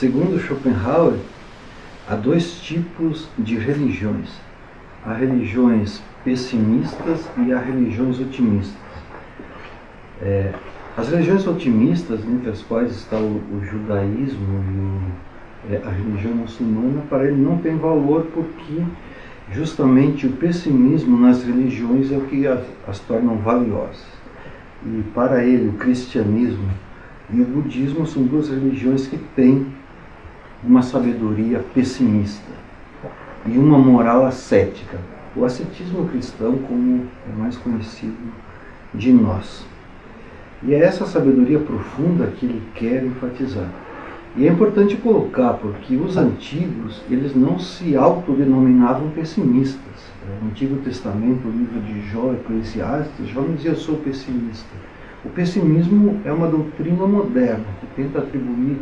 Segundo Schopenhauer, há dois tipos de religiões. Há religiões pessimistas e há religiões otimistas. As religiões otimistas, entre as quais está o judaísmo e a religião muçulmana, para ele não tem valor porque justamente o pessimismo nas religiões é o que as tornam valiosas. E para ele o cristianismo e o budismo são duas religiões que têm uma sabedoria pessimista e uma moral ascética. O ascetismo cristão, como é mais conhecido de nós. E é essa sabedoria profunda que ele quer enfatizar. E é importante colocar, porque os antigos, eles não se autodenominavam pessimistas. No Antigo Testamento, o livro de Jó, Eclesiastes, Jó não dizia eu sou pessimista. O pessimismo é uma doutrina moderna que tenta atribuir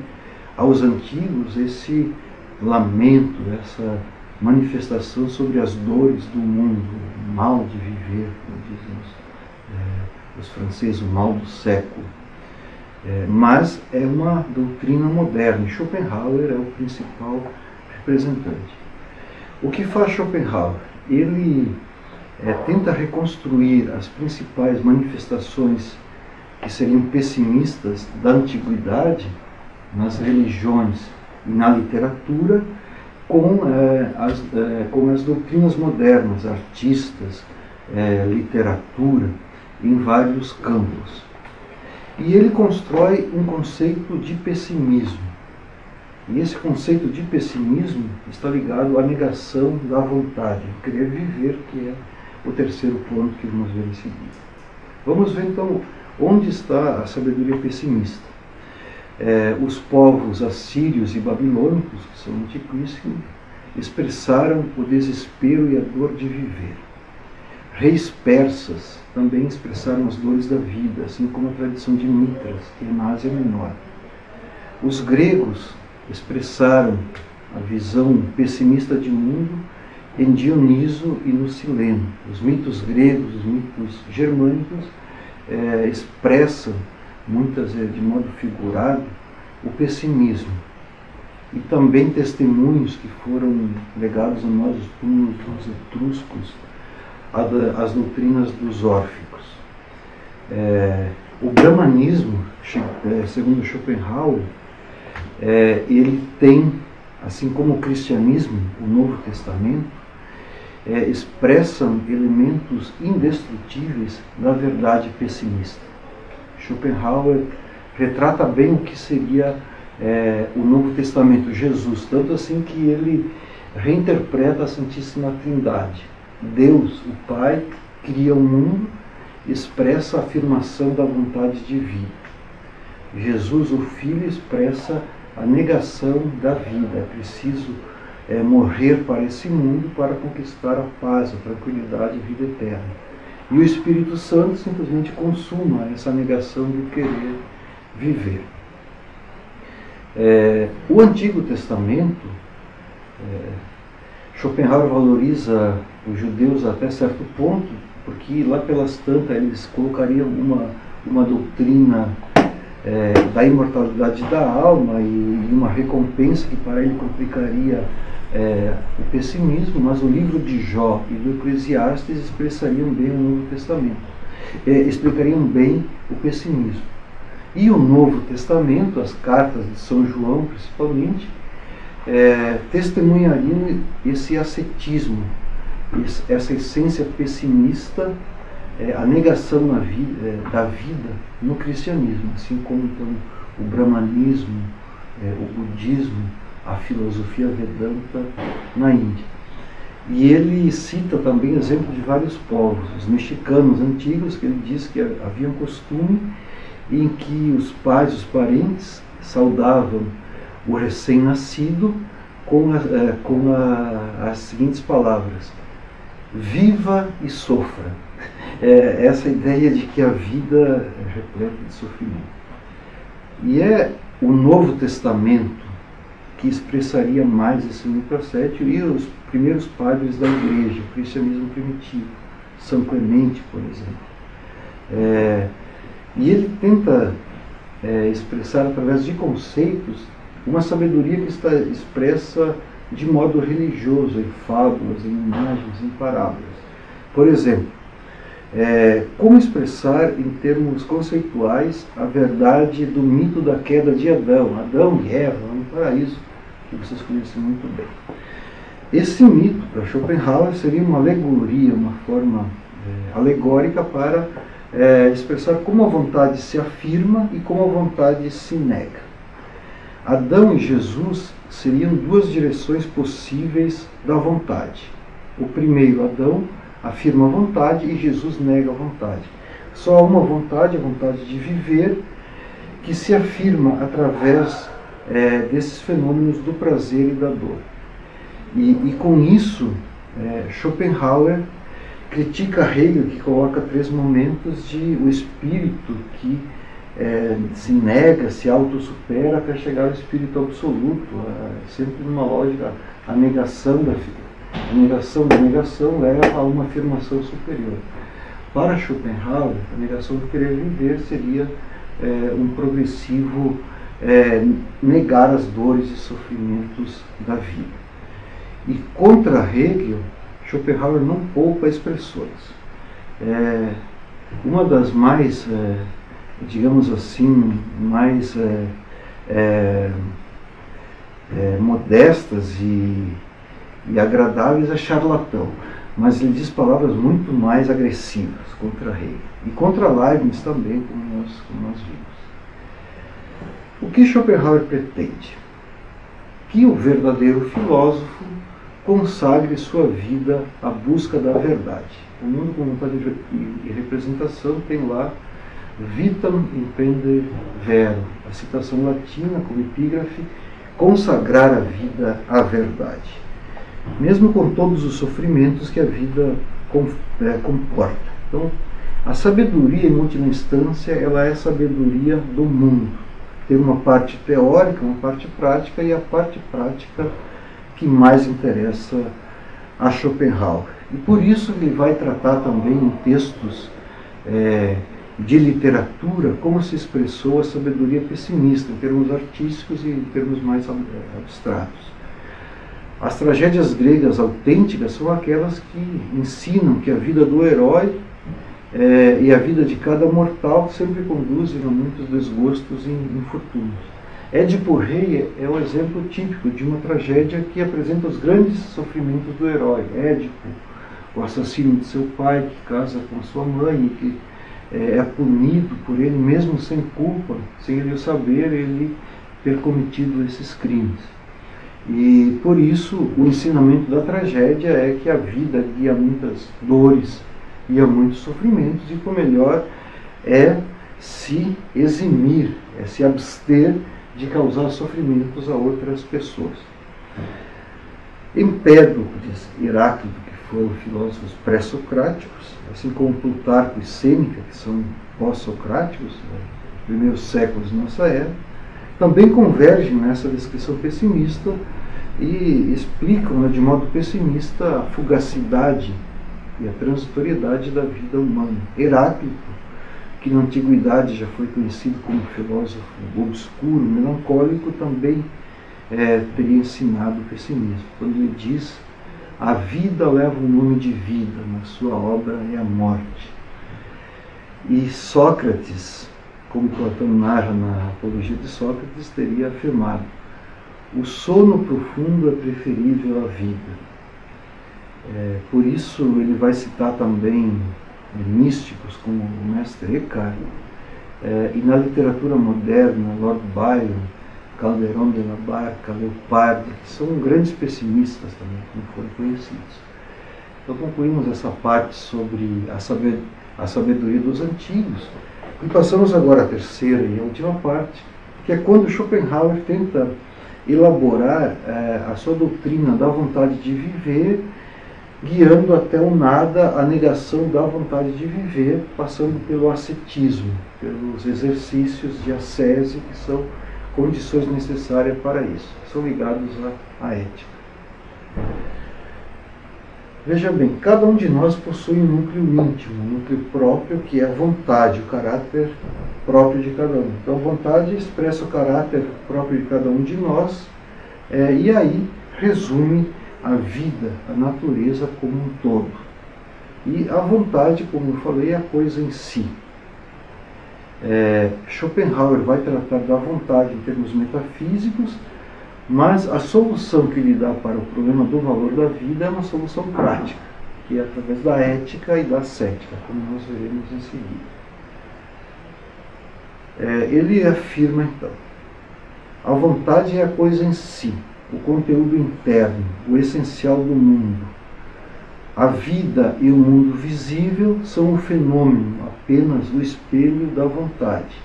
aos antigos esse lamento, essa manifestação sobre as dores do mundo, o mal de viver, como dizem os franceses, o mal do século. Mas é uma doutrina moderna, e Schopenhauer é o principal representante. O que faz Schopenhauer? Ele tenta reconstruir as principais manifestações que seriam pessimistas da antiguidade, nas religiões e na literatura, com as doutrinas modernas, artistas, literatura, em vários campos. E ele constrói um conceito de pessimismo. E esse conceito de pessimismo está ligado à negação da vontade, o querer viver, que é o terceiro ponto que vamos ver em seguida. Vamos ver então onde está a sabedoria pessimista. Os povos assírios e babilônicos, que são antiquíssimos, expressaram o desespero e a dor de viver. Reis persas também expressaram as dores da vida, assim como a tradição de Mitras, que é na Ásia Menor. Os gregos expressaram a visão pessimista de mundo em Dioniso e no Sileno. Os mitos gregos, os mitos germânicos expressam, muitas vezes de modo figurado, o pessimismo. E também testemunhos que foram legados a nós, os túmulos dos etruscos, as doutrinas dos órficos. O brahmanismo, segundo Schopenhauer, ele tem, assim como o cristianismo, o Novo Testamento, expressam elementos indestrutíveis da verdade pessimista. Schopenhauer retrata bem o que seria o Novo Testamento, Jesus, tanto assim que ele reinterpreta a Santíssima Trindade. Deus, o Pai, cria o mundo, expressa a afirmação da vontade divina. Jesus, o Filho, expressa a negação da vida. É preciso morrer para esse mundo para conquistar a paz, a tranquilidade e a vida eterna. E o Espírito Santo simplesmente consuma essa negação do querer viver. O Antigo Testamento, Schopenhauer valoriza os judeus até certo ponto, porque lá pelas tantas eles colocariam uma doutrina da imortalidade da alma e uma recompensa que para ele complicaria o pessimismo, mas o livro de Jó e do Eclesiastes expressariam bem o Novo Testamento, explicariam bem o pessimismo. E o Novo Testamento, as cartas de São João principalmente, testemunhariam esse ascetismo, essa essência pessimista, a negação da vida no cristianismo, assim como então o brahmanismo, o budismo, a filosofia Vedanta na Índia. E ele cita também exemplo de vários povos, os mexicanos antigos, que ele diz que havia um costume em que os pais, os parentes, saudavam o recém-nascido com as seguintes palavras: viva e sofra. Essa ideia de que a vida é repleta de sofrimento. E é o Novo Testamento que expressaria mais esse microcétio, e os primeiros padres da Igreja, o cristianismo primitivo, São Clemente, por exemplo. E ele tenta expressar através de conceitos uma sabedoria que está expressa de modo religioso, em fábulas, em imagens, em parábolas. Por exemplo, como expressar em termos conceituais a verdade do mito da queda de Adão e Eva no paraíso, que vocês conhecem muito bem. Esse mito, para Schopenhauer, seria uma alegoria, uma forma alegórica para expressar como a vontade se afirma e como a vontade se nega. Adão e Jesus seriam duas direções possíveis da vontade. O primeiro, Adão, afirma a vontade e Jesus nega a vontade. Só há uma vontade, a vontade de viver, que se afirma através desses fenômenos do prazer e da dor. E com isso, Schopenhauer critica Hegel, que coloca 3 momentos de o espírito que se nega, se autossupera até chegar ao espírito absoluto, sempre numa lógica, a negação da negação leva a uma afirmação superior. Para Schopenhauer, a negação do querer viver seria um progressivo negar as dores e sofrimentos da vida. E contra Hegel, Schopenhauer não poupa expressões. Uma das mais, digamos assim, mais modestas e agradáveis é charlatão, mas ele diz palavras muito mais agressivas contra Hegel e contra Leibniz também, como nós vimos. O que Schopenhauer pretende? Que o verdadeiro filósofo consagre sua vida à busca da verdade. O Mundo com Vontade e Representação tem lá Vitam impende vero, a citação latina como epígrafe, consagrar a vida à verdade, mesmo com todos os sofrimentos que a vida comporta. Então, a sabedoria, em última instância, ela é a sabedoria do mundo. Tem uma parte teórica, uma parte prática, e a parte prática que mais interessa a Schopenhauer. E por isso ele vai tratar também em textos de literatura como se expressou a sabedoria pessimista, em termos artísticos e em termos mais abstratos. As tragédias gregas autênticas são aquelas que ensinam que a vida do herói e a vida de cada mortal sempre conduzem a muitos desgostos e infortúnios. Édipo Rei é um exemplo típico de uma tragédia que apresenta os grandes sofrimentos do herói. Édipo, o assassino de seu pai, que casa com sua mãe e que é punido por ele mesmo sem culpa, sem ele saber, ele ter cometido esses crimes. E por isso o ensinamento da tragédia é que a vida guia muitas dores e a muitos sofrimentos, e que o melhor é se eximir, é se abster de causar sofrimentos a outras pessoas. Empédocles e Heráclito, que foram filósofos pré-socráticos, assim como Plutarco e Sêneca, que são pós-socráticos, primeiros séculos de nossa era, também convergem nessa descrição pessimista e explicam de modo pessimista a fugacidade e a transitoriedade da vida humana. Heráclito, que na antiguidade já foi conhecido como filósofo obscuro, melancólico, também teria ensinado o pessimismo, quando ele diz: a vida leva o nome de vida, na sua obra é a morte. E Sócrates, como Platão narra na Apologia de Sócrates, teria afirmado: o sono profundo é preferível à vida. Por isso ele vai citar também místicos como o mestre Eckhart, e na literatura moderna, Lord Byron, Calderón de la Barca, Leopardi, que são grandes pessimistas também, como foram conhecidos. Então concluímos essa parte sobre a sabedoria dos antigos, e passamos agora à terceira e última parte, que é quando Schopenhauer tenta elaborar a sua doutrina da vontade de viver, guiando até o nada a negação da vontade de viver, passando pelo ascetismo, pelos exercícios de ascese, que são condições necessárias para isso, são ligados à ética. Veja bem, cada um de nós possui um núcleo íntimo, um núcleo próprio, que é a vontade, o caráter próprio de cada um. Então a vontade expressa o caráter próprio de cada um de nós, e aí resume a vida, a natureza como um todo. E a vontade, como eu falei, é a coisa em si. Schopenhauer vai tratar da vontade em termos metafísicos, mas a solução que ele dá para o problema do valor da vida é uma solução prática, que é através da ética e da ascética, como nós veremos em seguida. Ele afirma, então, a vontade é a coisa em si, o conteúdo interno, o essencial do mundo. A vida e o mundo visível são o fenômeno, apenas o espelho da vontade.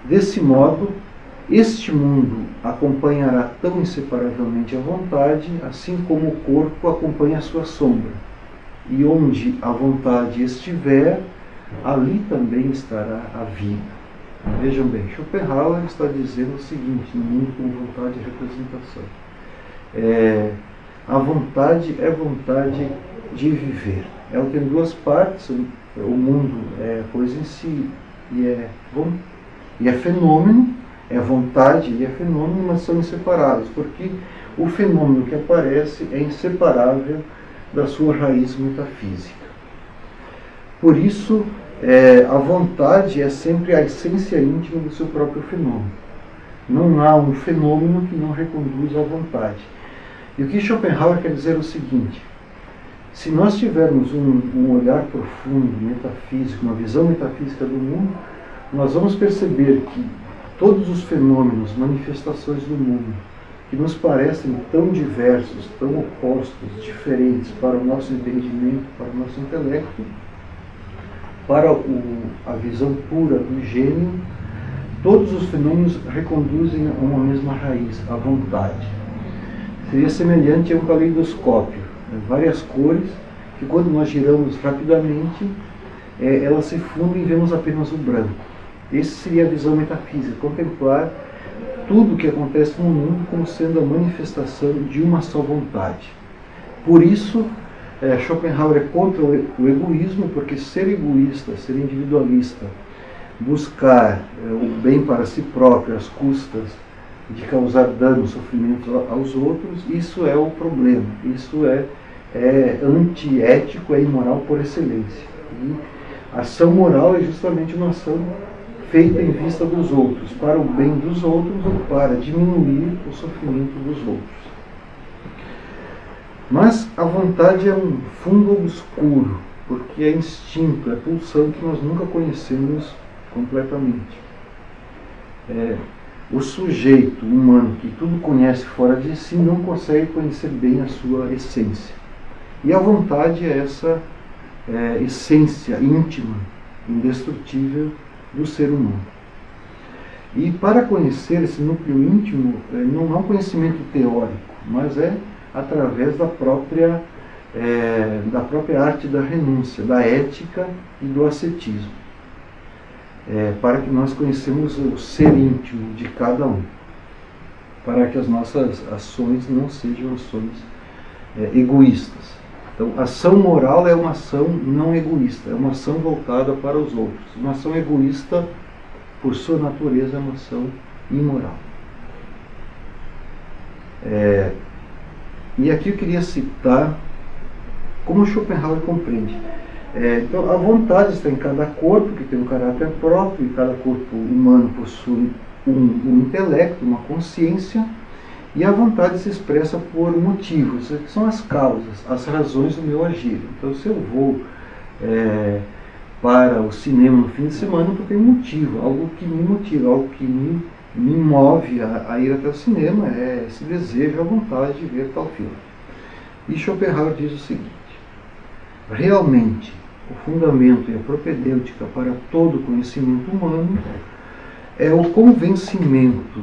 Desse modo, este mundo acompanhará tão inseparavelmente a vontade, assim como o corpo acompanha a sua sombra. E onde a vontade estiver, ali também estará a vida. Vejam bem, Schopenhauer está dizendo o seguinte, no mundo com vontade e representação. A vontade é vontade de viver. Ela tem duas partes, o mundo é coisa em si e é fenômeno, é vontade e é fenômeno, mas são inseparáveis, porque o fenômeno que aparece é inseparável da sua raiz metafísica. Por isso, a vontade é sempre a essência íntima do seu próprio fenômeno. Não há um fenômeno que não reconduz à vontade. E o que Schopenhauer quer dizer é o seguinte: se nós tivermos um olhar profundo, metafísico, uma visão metafísica do mundo, nós vamos perceber que todos os fenômenos, manifestações do mundo, que nos parecem tão diversos, tão opostos, diferentes para o nosso entendimento, para o nosso intelecto, para a visão pura do gênio, todos os fenômenos reconduzem a uma mesma raiz, a vontade. Seria semelhante a um caleidoscópio, várias cores, que quando nós giramos rapidamente, elas se fundem e vemos apenas o branco. Essa seria a visão metafísica, contemplar tudo o que acontece no mundo como sendo a manifestação de uma só vontade. Por isso, Schopenhauer é contra o egoísmo, porque ser egoísta, ser individualista, buscar o bem para si próprio às custas de causar dano, sofrimento aos outros, isso é o problema, isso é antiético, é imoral por excelência. E a ação moral é justamente uma ação feita em vista dos outros, para o bem dos outros ou para diminuir o sofrimento dos outros. Mas a vontade é um fundo obscuro, porque é instinto, é pulsão que nós nunca conhecemos completamente. O sujeito humano que tudo conhece fora de si não consegue conhecer bem a sua essência. E a vontade é essa essência íntima, indestrutível do ser humano. E para conhecer esse núcleo íntimo, não é um conhecimento teórico, mas é através da própria arte da renúncia, da ética e do ascetismo, para que nós conhecemos o ser íntimo de cada um, para que as nossas ações não sejam ações egoístas. Então, ação moral é uma ação não egoísta, é uma ação voltada para os outros. Uma ação egoísta, por sua natureza, é uma ação imoral. E aqui eu queria citar como Schopenhauer compreende. Então, a vontade está em cada corpo, que tem um caráter próprio, e cada corpo humano possui um intelecto, uma consciência, e a vontade se expressa por motivos, que são as causas, as razões do meu agir. Então, se eu vou para o cinema no fim de semana, porque tem um motivo, algo que me motiva, algo que me move a ir até o cinema, é esse desejo, a vontade de ver tal filme. E Schopenhauer diz o seguinte: realmente, o fundamento e a propedêutica para todo conhecimento humano é o convencimento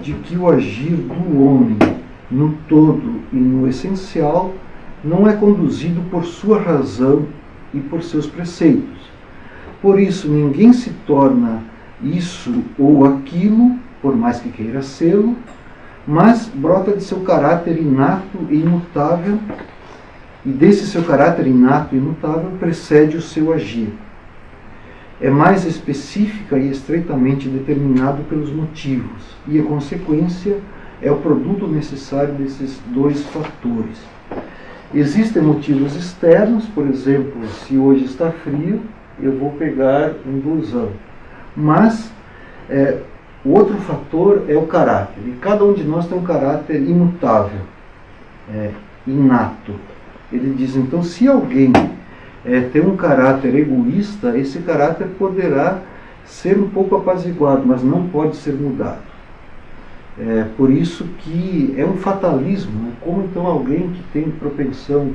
de que o agir do homem no todo e no essencial não é conduzido por sua razão e por seus preceitos. Por isso, ninguém se torna isso ou aquilo, por mais que queira sê-lo, mas brota de seu caráter inato e imutável, e desse seu caráter inato e imutável precede o seu agir. é mais específica e estreitamente determinado pelos motivos, e a consequência é o produto necessário desses dois fatores. Existem motivos externos, por exemplo, se hoje está frio, eu vou pegar um blusão. Mas o outro fator é o caráter, e cada um de nós tem um caráter imutável, inato. Ele diz, então, se alguém tem um caráter egoísta, esse caráter poderá ser um pouco apaziguado, mas não pode ser mudado. Por isso que é um fatalismo, né? Como então alguém que tem propensão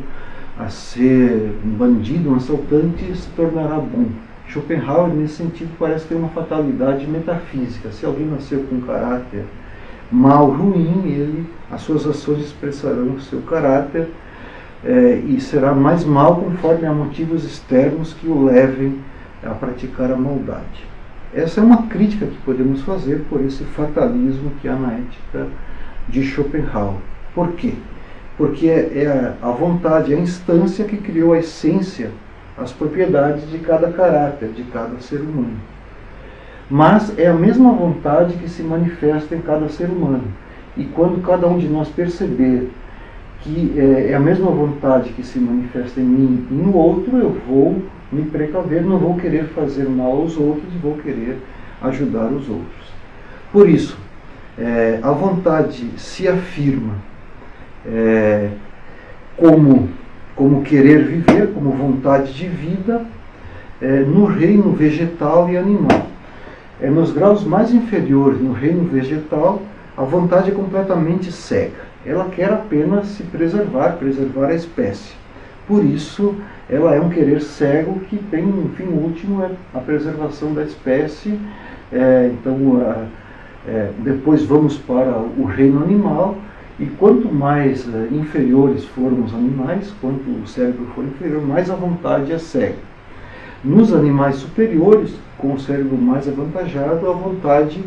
a ser um bandido, um assaltante, se tornará bom? Schopenhauer, nesse sentido, parece ter uma fatalidade metafísica. Se alguém nasceu com um caráter mal, ruim, as suas ações expressarão o seu caráter, e será mais mal conforme há motivos externos que o levem a praticar a maldade. Essa é uma crítica que podemos fazer por esse fatalismo que há na ética de Schopenhauer. Por quê? Porque é a vontade, a instância que criou a essência, as propriedades de cada caráter, de cada ser humano. Mas é a mesma vontade que se manifesta em cada ser humano. E quando cada um de nós perceber que é a mesma vontade que se manifesta em mim e no outro, eu vou me precaver, não vou querer fazer mal aos outros e vou querer ajudar os outros. Por isso, a vontade se afirma como querer viver, como vontade de vida, no reino vegetal e animal. Nos graus mais inferiores, no reino vegetal, a vontade é completamente cega. Ela quer apenas se preservar a espécie. Por isso, ela é um querer cego que tem um fim último, a preservação da espécie. Depois vamos para o reino animal, e quanto mais inferiores forem os animais, quanto o cérebro for inferior, mais a vontade é cega. Nos animais superiores, com o cérebro mais avantajado, a vontade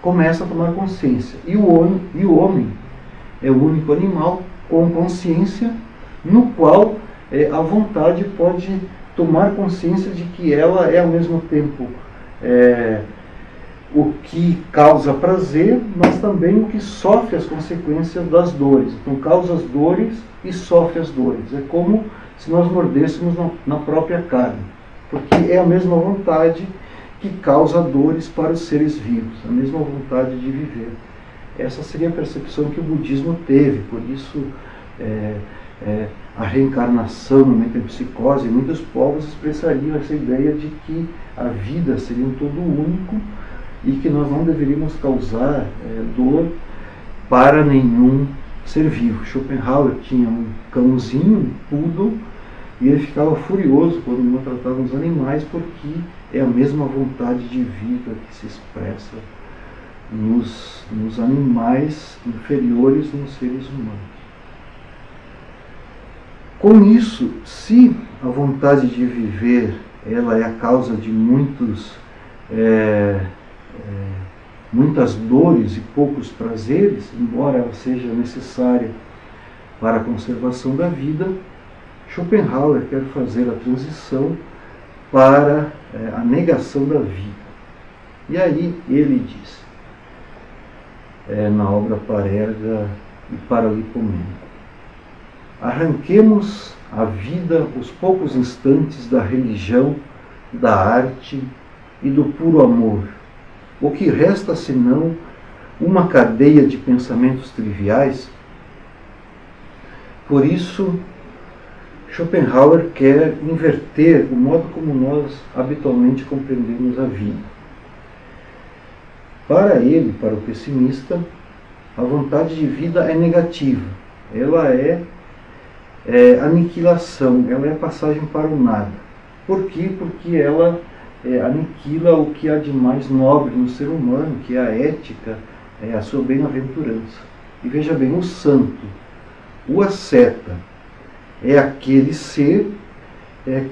começa a tomar consciência. E o homem é o único animal com consciência, no qual a vontade pode tomar consciência de que ela é ao mesmo tempo o que causa prazer, mas também o que sofre as consequências das dores. Então causa as dores e sofre as dores. É como se nós mordêssemos na própria carne, porque é a mesma vontade que causa dores para os seres vivos, a mesma vontade de viver. Essa seria a percepção que o budismo teve, por isso a reencarnação, a metempsicose, muitos povos expressariam essa ideia de que a vida seria um todo único e que nós não deveríamos causar dor para nenhum ser vivo. Schopenhauer tinha um cãozinho, um poodle, e ele ficava furioso quando maltratava os animais, porque é a mesma vontade de vida que se expressa nos animais inferiores nos seres humanos. Com isso, se a vontade de viver ela é a causa de muitas dores e poucos prazeres, embora ela seja necessária para a conservação da vida, Schopenhauer quer fazer a transição para a negação da vida. E aí ele diz, na obra Parerga e Paralipomeno: arranquemos a vida os poucos instantes da religião, da arte e do puro amor. O que resta senão uma cadeia de pensamentos triviais? Por isso, Schopenhauer quer inverter o modo como nós habitualmente compreendemos a vida. Para ele, para o pessimista, a vontade de vida é negativa. Ela é aniquilação, ela é passagem para o nada. Por quê? Porque ela aniquila o que há de mais nobre no ser humano, que é a ética, a sua bem-aventurança. E veja bem, o santo, o asceta, é aquele ser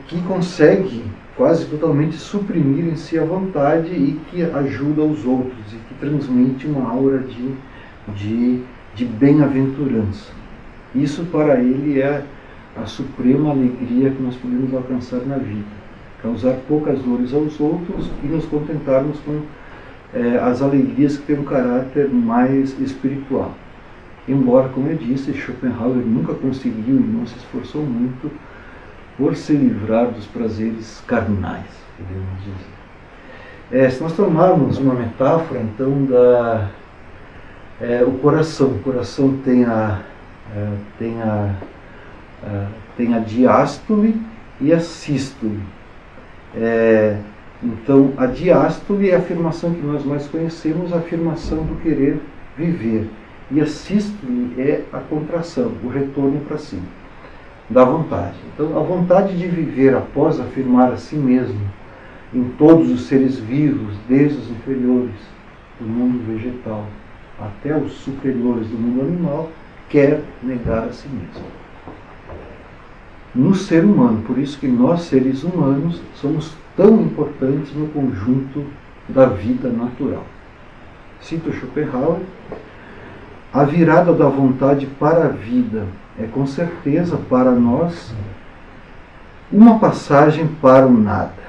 que consegue quase totalmente suprimir em si a vontade e que ajuda os outros e que transmite uma aura de bem-aventurança. Isso para ele é a suprema alegria que nós podemos alcançar na vida. causar poucas dores aos outros e nos contentarmos com as alegrias que têm um caráter mais espiritual. Embora, como eu disse, Schopenhauer nunca conseguiu e não se esforçou muito por se livrar dos prazeres carnais, podemos dizer. Se nós tomarmos uma metáfora, então, o coração. O coração tem a diástole e a sístole. Então, a diástole é a afirmação que nós mais conhecemos, a afirmação do querer viver. E a sístole é a contração, o retorno para si, da vontade. Então, a vontade de viver após afirmar a si mesmo em todos os seres vivos, desde os inferiores do mundo vegetal até os superiores do mundo animal, quer negar a si mesmo. No ser humano, por isso que nós, seres humanos, somos tão importantes no conjunto da vida natural. Cito Schopenhauer: a virada da vontade para a vida é com certeza para nós uma passagem para o nada,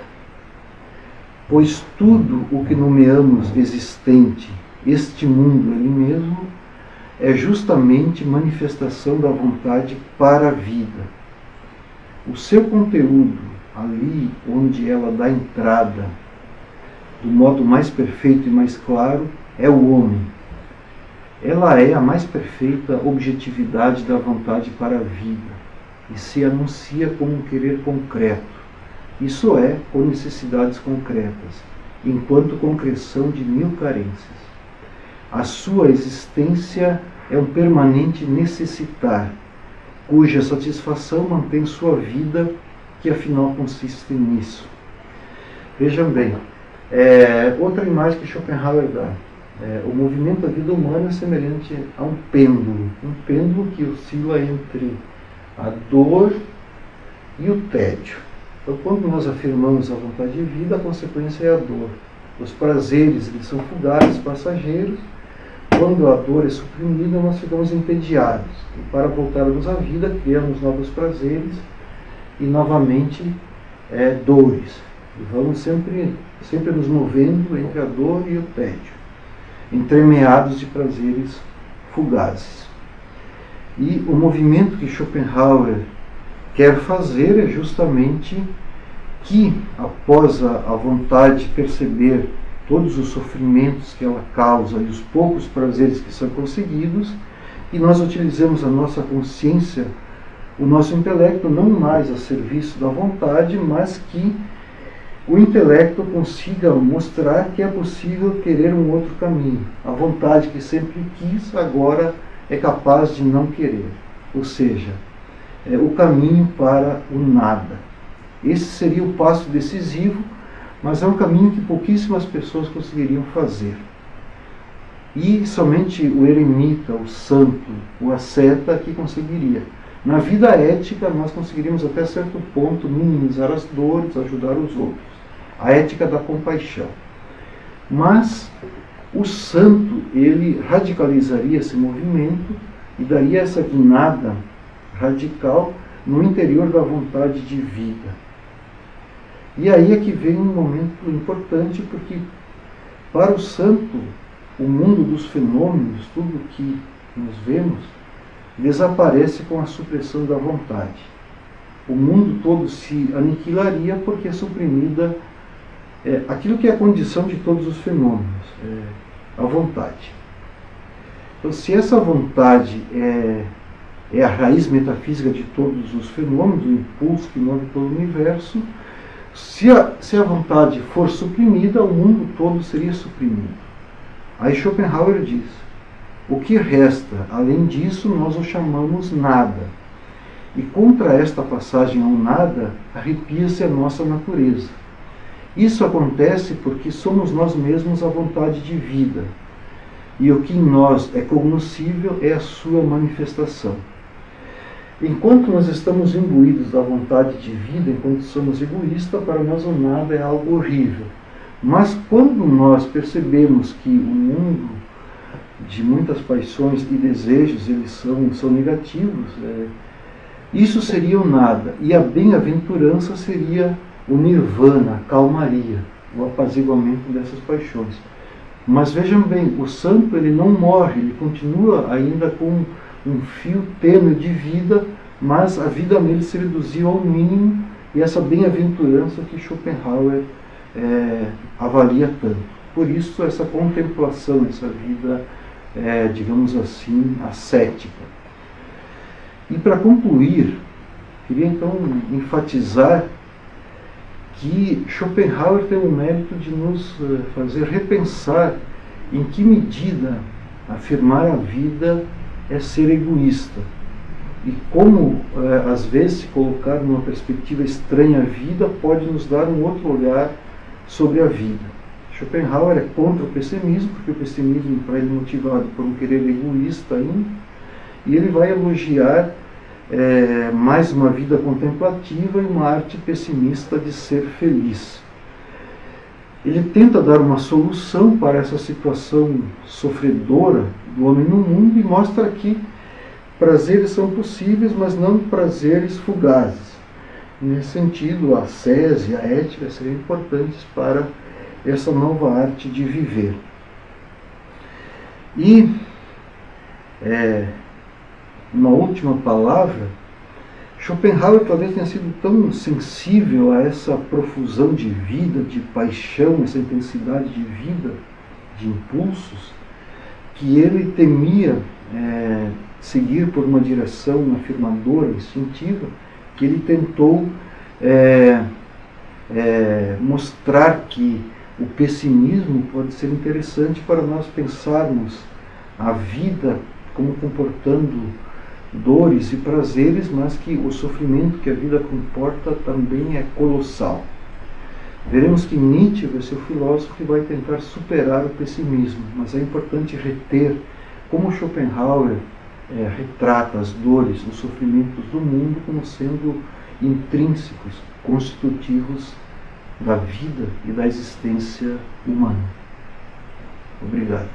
pois tudo o que nomeamos existente, este mundo ele mesmo, é justamente manifestação da vontade para a vida. O seu conteúdo, ali onde ela dá entrada, do modo mais perfeito e mais claro, é o homem. Ela é a mais perfeita objetividade da vontade para a vida e se anuncia como um querer concreto, isso é, com necessidades concretas, enquanto concreção de mil carências. A sua existência é um permanente necessitar, cuja satisfação mantém sua vida, que afinal consiste nisso. Vejam bem, outra imagem que Schopenhauer dá. O movimento da vida humana é semelhante a um pêndulo que oscila entre a dor e o tédio. Então, quando nós afirmamos a vontade de vida, a consequência é a dor. Os prazeres eles são fugazes, passageiros. Quando a dor é suprimida, nós ficamos entediados. E para voltarmos à vida, criamos novos prazeres e novamente dores. E vamos sempre nos movendo entre a dor e o tédio, entremeados de prazeres fugazes. E o movimento que Schopenhauer quer fazer é justamente que, após a vontade perceber todos os sofrimentos que ela causa e os poucos prazeres que são conseguidos, e nós utilizemos a nossa consciência, o nosso intelecto, não mais a serviço da vontade, mas que o intelecto consiga mostrar que é possível querer um outro caminho. A vontade que sempre quis, agora é capaz de não querer. Ou seja, o caminho para o nada. Esse seria o passo decisivo, mas é um caminho que pouquíssimas pessoas conseguiriam fazer. E somente o eremita, o santo, o asceta que conseguiria. Na vida ética, nós conseguiríamos até certo ponto minimizar as dores, ajudar os outros. A ética da compaixão. Mas o santo, ele radicalizaria esse movimento e daria essa guinada radical no interior da vontade de vida. E aí é que vem um momento importante, porque para o santo, o mundo dos fenômenos, tudo que nós vemos, desaparece com a supressão da vontade. O mundo todo se aniquilaria porque é suprimida aquilo que é a condição de todos os fenômenos, a vontade. Então, se essa vontade é a raiz metafísica de todos os fenômenos, o impulso que move todo o universo, se a vontade for suprimida, o mundo todo seria suprimido. Aí Schopenhauer diz: o que resta, além disso, nós o chamamos nada. E contra esta passagem ao nada, arrepia-se a nossa natureza. Isso acontece porque somos nós mesmos a vontade de vida. E o que em nós é cognoscível é a sua manifestação. Enquanto nós estamos imbuídos da vontade de vida, enquanto somos egoístas, para nós o nada é algo horrível. Mas quando nós percebemos que o mundo de muitas paixões e desejos, eles são negativos, isso seria o nada. E a bem-aventurança seria o nirvana, a calmaria, o apaziguamento dessas paixões. Mas vejam bem, o santo ele não morre, ele continua ainda com um fio tênue de vida, mas a vida nele se reduziu ao mínimo, e essa bem-aventurança que Schopenhauer avalia tanto. Por isso essa contemplação, essa vida, digamos assim, ascética. E para concluir, queria então enfatizar que Schopenhauer tem o mérito de nos fazer repensar em que medida afirmar a vida é ser egoísta e como às vezes se colocar numa perspectiva estranha à vida pode nos dar um outro olhar sobre a vida. Schopenhauer é contra o pessimismo, porque o pessimismo para ele é motivado por um querer egoísta ainda, e ele vai elogiar mais uma vida contemplativa e uma arte pessimista de ser feliz. Ele tenta dar uma solução para essa situação sofredora do homem no mundo e mostra que prazeres são possíveis, mas não prazeres fugazes. Nesse sentido, a ascese e a ética seriam importantes para essa nova arte de viver. E uma última palavra, Schopenhauer talvez tenha sido tão sensível a essa profusão de vida, de paixão, essa intensidade de vida, de impulsos, que ele temia seguir por uma direção afirmadora, instintiva, que ele tentou mostrar que o pessimismo pode ser interessante para nós pensarmos a vida como comportando dores e prazeres, mas que o sofrimento que a vida comporta também é colossal. Veremos que Nietzsche vai ser o filósofo que vai tentar superar o pessimismo, mas é importante reter como Schopenhauer retrata as dores, os sofrimentos do mundo como sendo intrínsecos, constitutivos da vida e da existência humana. Obrigado.